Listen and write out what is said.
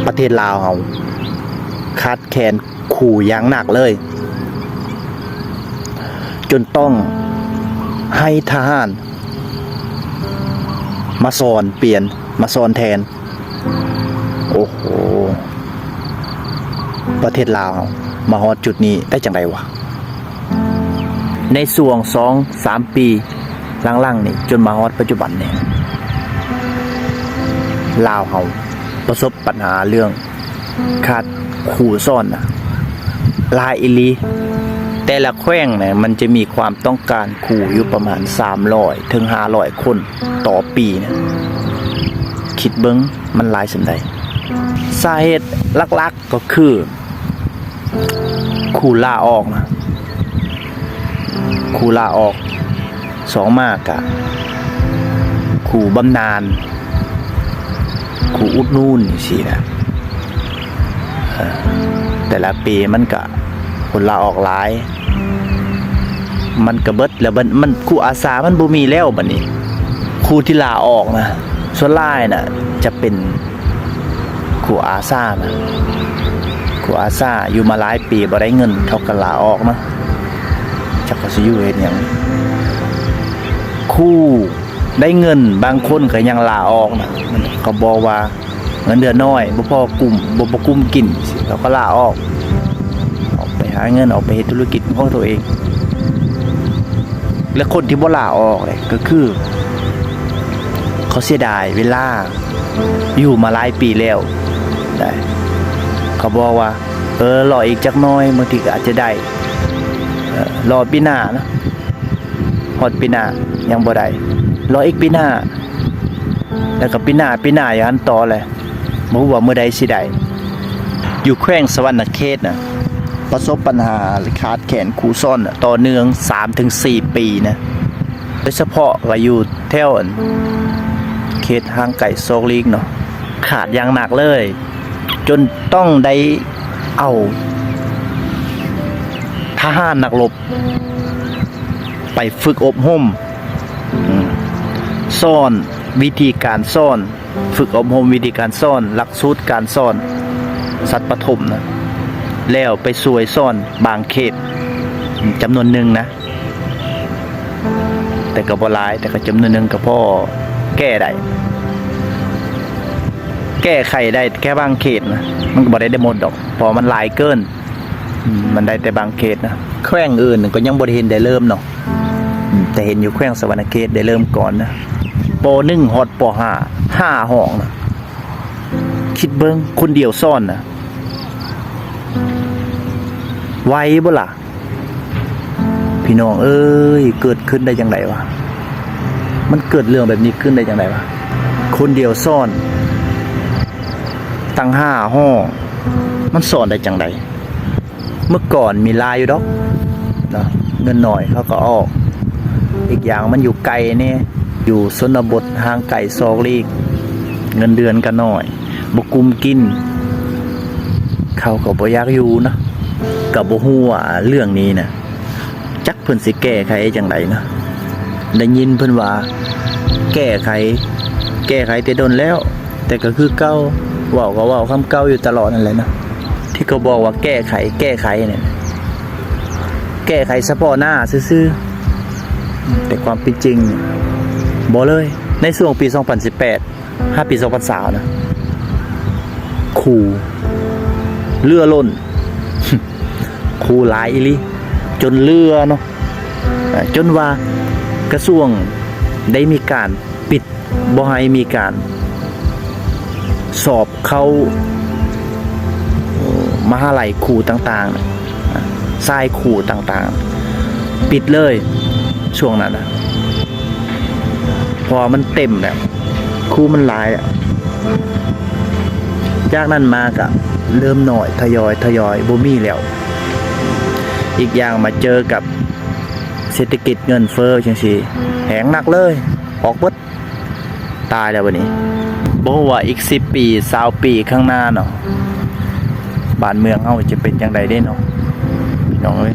ประเทศลาวเฮาขาดแคลนครูอย่างหนักเลยจนต้องให้ทหารมาสอนเปลี่ยนมาสอนแทนโอ้โหประเทศลาวมาฮอดจุดนี้ได้จังไดวะในช่วง 2-3 ปีหลังๆนี่จนมาฮอดปัจจุบันนี่ลาวเฮาประสบปัญหาเรื่องขาดครูสอนนะหลายอีหลีแต่ละแขวงเนี่ยมันจะมีความต้องการครูอยู่ประมาณ300ถึง500คนต่อปีนะคิดเบิ่งมันหลายสันใดสาเหตุหลักๆก็คือครูลาออกนะครูลาออก2มากะครูบำนาญครูอุดนูนสินะแต่ละปีมันก็คนลาออกหลายมันก็เบิดแล้วมันครูอาสามันบ่มีแล้วบัดนี้ครูที่ลาออกนะส่วนหลายน่ะจะเป็นครูอาสานะครูอาสาอยู่มาหลายปีบ่ได้เงินเขาก็ลาออกเนาะจักก็สิอยู่เฮ็ดหยังครูได้เงินบางคนก็ยังลาออกนะมันก็บอกว่าเงินเดือนน้อยบ่พอกลุ่มบ่กุมกินสิเขาก็ลาออกไปหาเงินออกไปเฮ็ดธุรกิจของตัวเองและคนที่บ่ลาออกเลยก็คือเขาเสียดายเวลาอยู่มาหลายปีแล้วได้เขาบอกว่ารออีกจักหน่อยบางทีก็อาจจะได้รอปีหน้านะฮอดปีหน้ายังบ่ได้รออีกปีหน้าแล้วก็ปีหน้าอย่างนั้นต่อเลยบ่ฮู้ว่ามื้อใดสิได้อยู่แขวงสวรรณเขตน่ะประสบปัญหาขาดแคลนครูสอนต่อเนื่อง 3-4 ปีนะโดยเฉพาะว่าอยู่แถวเขตห่างไกลโซกลีกเนาะขาดอย่างหนักเลยจนต้องได้เอาทหารนักรบไปฝึกอบรมสอนวิธีการสอนฝึกอบรมวิธีการสอนหลักสูตรการสอนสัตว์ปฐมนะแล้วไปช่วยสอนบางเขตจำนวนหนึ่งนะแต่ก็บ่หลายแต่ก็จำนวนหนึ่งก็พอแก้ได้แก้ไขได้แค่บางเขตนะมันก็บ่ได้หมดดอกเพราะมันหลายเกินมันได้แต่บางเขตนะแขวงอื่นก็ยังบ่ได้เห็นได้เริ่มเนาะแต่เห็นอยู่แขวงสวรรณเขตได้เริ่มก่อนนะป.1 ฮอดป.5 ห้องนะคิดเบิ่งคนเดียวสอนนะไหวบ่ล่ะพี่น้องเอ้ยเกิดขึ้นได้จังไดวะมันเกิดเรื่องแบบนี้ขึ้นได้จังไดวะคนเดียวสอนตั้ง5ห้องมันสอนได้จังไดเมื่อก่อนมีลายอยู่ดอกเนาะเงินหน่อยเขาก็ออกอีกอย่างมันอยู่ไกลนี่อยู่ชนบทห่างไกลซอกลีกเงินเดือนก็น้อยบ่กุมกินเขาก็บ่อยากอยู่นะก็บ่ฮู้ว่าเรื่องนี้นะจักเพิ่นสิแก้ไขจังไดนะได้ยินเพิ่นว่าแก้ไขแต่ดนแล้วแต่ก็คือเก่าเว้าก็เว้าคำเก่าอยู่ตลอดนั่นแหละนะที่เขาบอกว่าแก้ไขเนี่ยแก้ไขเฉพาะหน้าซื่อๆแต่ความเป็นจริงบ่เลยในช่วงปี2018ปี2020นะครูเรือล้นครูหลายอีหลีจนเรือเนาะจนว่ากระทรวงได้มีการปิดบ่ให้มีการสอบเข้ามหาลัยครูต่างๆสายครูต่างๆปิดเลยช่วงนั้นนะพอมันเต็มแล้วครูมันหลายจากนั้นมาก็เริ่มหน่อยทยอยบ่มีแล้วอีกอย่างมาเจอกับเศรษฐกิจเงินเฟ้อจังซี่แหงหนักเลยออกเบิดตายแล้ววันนี้บ่ว่าอีก10ปี20ปีข้างหน้าเนาะบ้านเมืองเฮาจะเป็นจังไดเด้เนาะพี่น้องเอ้ย